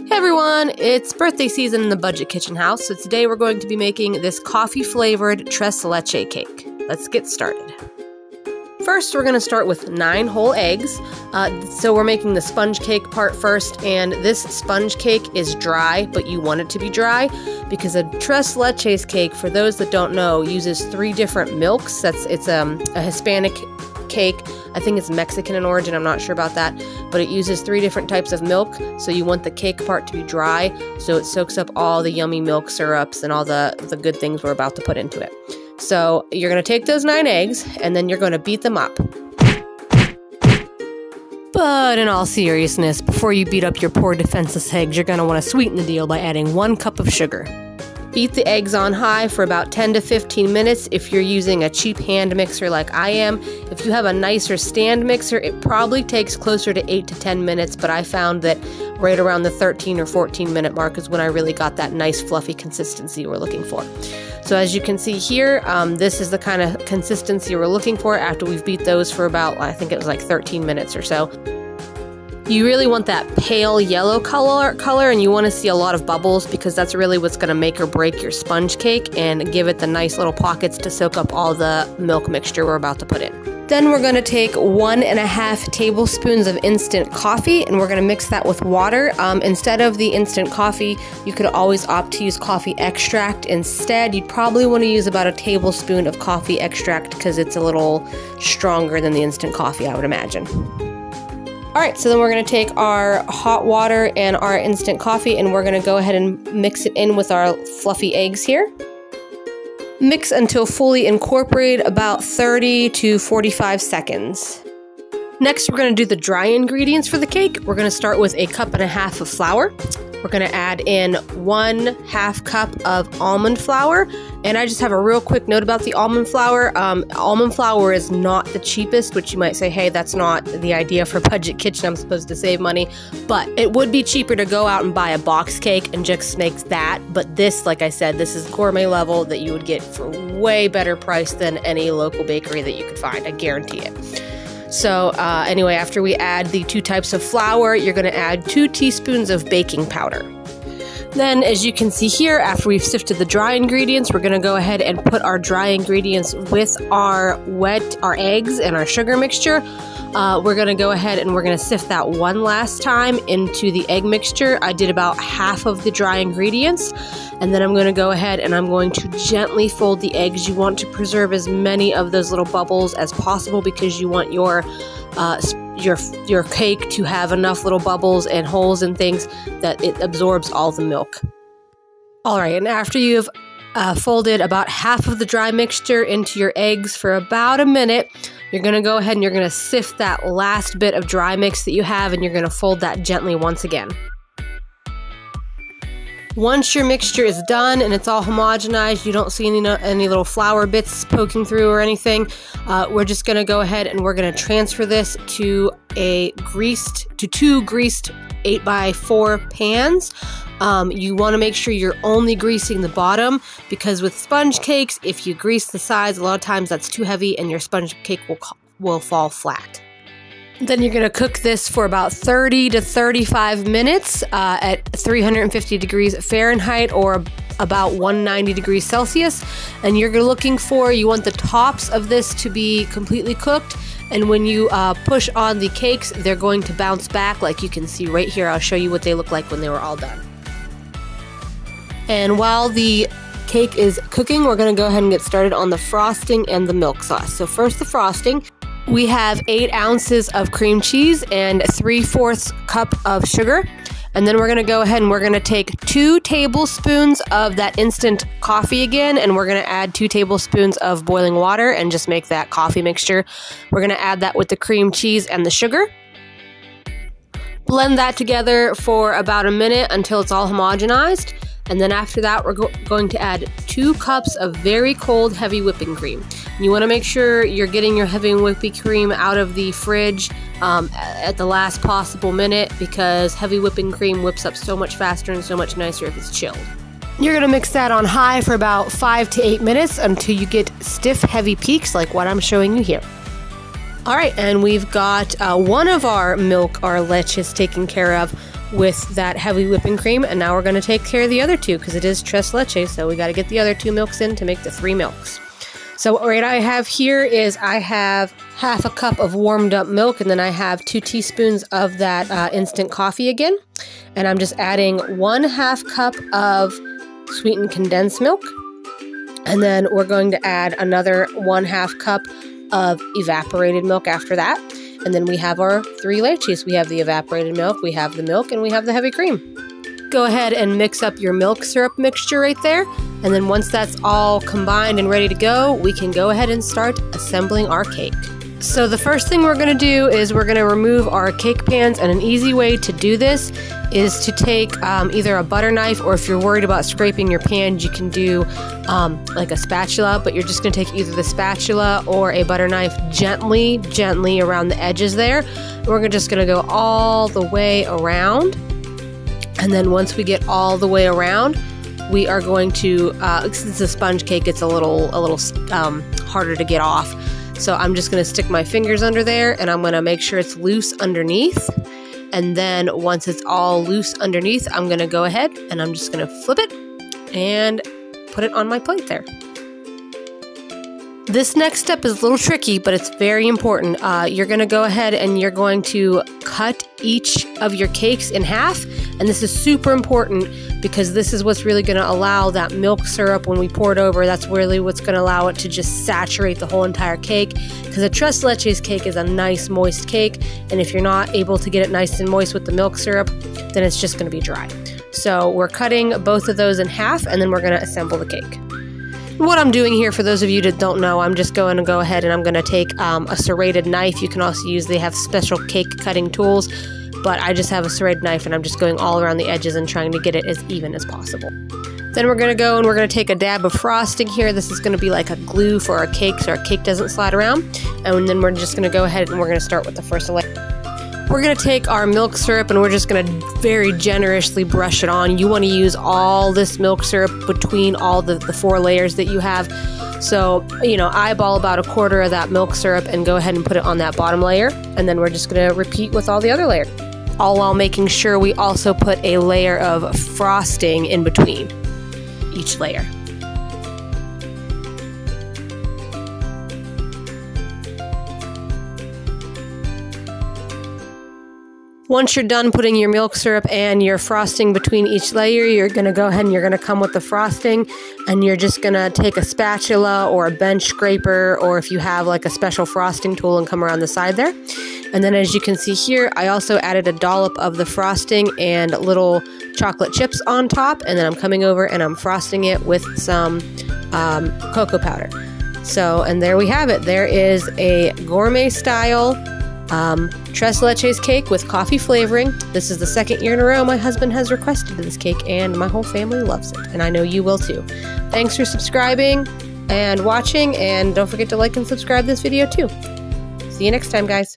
Hey everyone, it's birthday season in the Budget Kitchen House, so today we're going to be making this coffee-flavored tres leche cake. Let's get started. First, we're going to start with 9 whole eggs. So we're making the sponge cake part first, and this sponge cake is dry, but you want it to be dry because a tres leches cake, for those that don't know, uses 3 different milks. It's a Hispanic cake. I think it's Mexican in origin, I'm not sure about that, but it uses 3 different types of milk, so you want the cake part to be dry so it soaks up all the yummy milk syrups and all the good things we're about to put into it. So you're going to take those 9 eggs and then you're going to beat them up. But in all seriousness, before you beat up your poor defenseless eggs, you're going to want to sweeten the deal by adding 1 cup of sugar. Beat the eggs on high for about 10 to 15 minutes if you're using a cheap hand mixer like I am. If you have a nicer stand mixer, it probably takes closer to 8 to 10 minutes, but I found that right around the 13 or 14 minute mark is when I really got that nice fluffy consistency we're looking for. So as you can see here, this is the kind of consistency we're looking for after we've beat those for about, I think it was like 13 minutes or so. You really want that pale yellow color, and you want to see a lot of bubbles because that's really what's going to make or break your sponge cake and give it the nice little pockets to soak up all the milk mixture we're about to put in. Then we're going to take 1.5 tablespoons of instant coffee, and we're going to mix that with water. Instead of the instant coffee, you could always opt to use coffee extract instead. You'd probably want to use about a tablespoon of coffee extract because it's a little stronger than the instant coffee, I would imagine. Alright, so then we're going to take our hot water and our instant coffee and we're going to go ahead and mix it in with our fluffy eggs here. Mix until fully incorporated, about 30 to 45 seconds. Next, we're going to do the dry ingredients for the cake. We're going to start with 1.5 cups of flour. We're going to add in 1/2 cup of almond flour. And I just have a real quick note about the almond flour. Almond flour is not the cheapest, which you might say, hey, that's not the idea for Budget Kitchen. I'm supposed to save money. But it would be cheaper to go out and buy a box cake and just make that. But this, like I said, this is gourmet level that you would get for way better price than any local bakery that you could find. I guarantee it. So anyway, after we add the 2 types of flour, you're going to add 2 teaspoons of baking powder. Then, as you can see here, after we've sifted the dry ingredients, we're going to go ahead and put our dry ingredients with our eggs and our sugar mixture. We're going to go ahead and we're going to sift that one last time into the egg mixture. I did about half of the dry ingredients, and then I'm going to go ahead and I'm going to gently fold the eggs. You want to preserve as many of those little bubbles as possible because you want your cake to have enough little bubbles and holes and things that it absorbs all the milk. Alright, and after you've folded about half of the dry mixture into your eggs for about a minute, you're going to go ahead and you're going to sift that last bit of dry mix that you have, and you're going to fold that gently once again. Once your mixture is done and it's all homogenized, you don't see any little flour bits poking through or anything, we're just going to go ahead and we're going to transfer this to 2 greased 8x4 pans. You want to make sure you're only greasing the bottom because with sponge cakes, if you grease the sides, a lot of times that's too heavy and your sponge cake will fall flat. Then you're going to cook this for about 30 to 35 minutes at 350 degrees Fahrenheit or about 190 degrees Celsius. And you want the tops of this to be completely cooked. And when you push on the cakes, they're going to bounce back like you can see right here. I'll show you what they look like when they were all done. And while the cake is cooking, we're going to go ahead and get started on the frosting and the milk sauce. So first the frosting. We have 8 ounces of cream cheese and 3/4 cup of sugar. And then we're going to go ahead and we're going to take 2 tablespoons of that instant coffee again, and we're going to add 2 tablespoons of boiling water and just make that coffee mixture. We're going to add that with the cream cheese and the sugar. Blend that together for about a minute until it's all homogenized. And then after that, we're going to add 2 cups of very cold heavy whipping cream. You want to make sure you're getting your heavy whipping cream out of the fridge at the last possible minute because heavy whipping cream whips up so much faster and so much nicer if it's chilled. You're going to mix that on high for about 5 to 8 minutes until you get stiff, heavy peaks like what I'm showing you here. Alright, and we've got one of our leches taken care of. with that heavy whipping cream. And now we're going to take care of the other two because it is tres leches, so we got to get the other 2 milks in to make the 3 milks. So what I have here is I have half a cup of warmed up milk, and then I have 2 teaspoons of that instant coffee again. And I'm just adding 1/2 cup of sweetened condensed milk. And then we're going to add another 1/2 cup of evaporated milk after that. And then we have our 3 leches. We have the evaporated milk, we have the milk, and we have the heavy cream. Go ahead and mix up your milk syrup mixture right there. And then once that's all combined and ready to go, we can go ahead and start assembling our cake. So the first thing we're going to do is we're going to remove our cake pans, and an easy way to do this is to take either a butter knife, or if you're worried about scraping your pans, you can do like a spatula, but you're just going to take either the spatula or a butter knife gently around the edges there. We're just going to go all the way around. And then once we get all the way around, we are going to, since it's a sponge cake, it's a little harder to get off. So I'm just going to stick my fingers under there, and I'm going to make sure it's loose underneath. And then once it's all loose underneath, I'm going to go ahead and I'm just going to flip it and put it on my plate there. This next step is a little tricky, but it's very important. You're going to go ahead and you're going to cut each of your cakes in half. And this is super important because this is what's really going to allow that milk syrup, when we pour it over, that's really what's going to allow it to just saturate the whole entire cake. Because a tres leches cake is a nice moist cake. And if you're not able to get it nice and moist with the milk syrup, then it's just going to be dry. So we're cutting both of those in half, and then we're going to assemble the cake. What I'm doing here, for those of you that don't know, I'm just going to go ahead and I'm going to take a serrated knife. You can also use, they have special cake cutting tools, but I just have a serrated knife, and I'm just going all around the edges and trying to get it as even as possible. Then we're going to go and we're going to take a dab of frosting here. This is going to be like a glue for our cake so our cake doesn't slide around. And then we're just going to go ahead and we're going to start with the first layer. We're going to take our milk syrup and we're just going to very generously brush it on. You want to use all this milk syrup between all the 4 layers that you have. So, you know, eyeball about 1/4 of that milk syrup and go ahead and put it on that bottom layer. And then we're just going to repeat with all the other layers. All while making sure we also put a layer of frosting in between each layer. Once you're done putting your milk syrup and your frosting between each layer, you're going to go ahead and you're going to come with the frosting, and you're just going to take a spatula or a bench scraper, or if you have like a special frosting tool, and come around the side there. And then as you can see here, I also added a dollop of the frosting and little chocolate chips on top, and then I'm coming over and I'm frosting it with some cocoa powder. So, and there we have it. There is a gourmet style tres leches cake with coffee flavoring. This is the 2nd year in a row my husband has requested this cake, and my whole family loves it, and I know you will too. Thanks for subscribing and watching, and don't forget to like and subscribe this video too. See you next time, guys.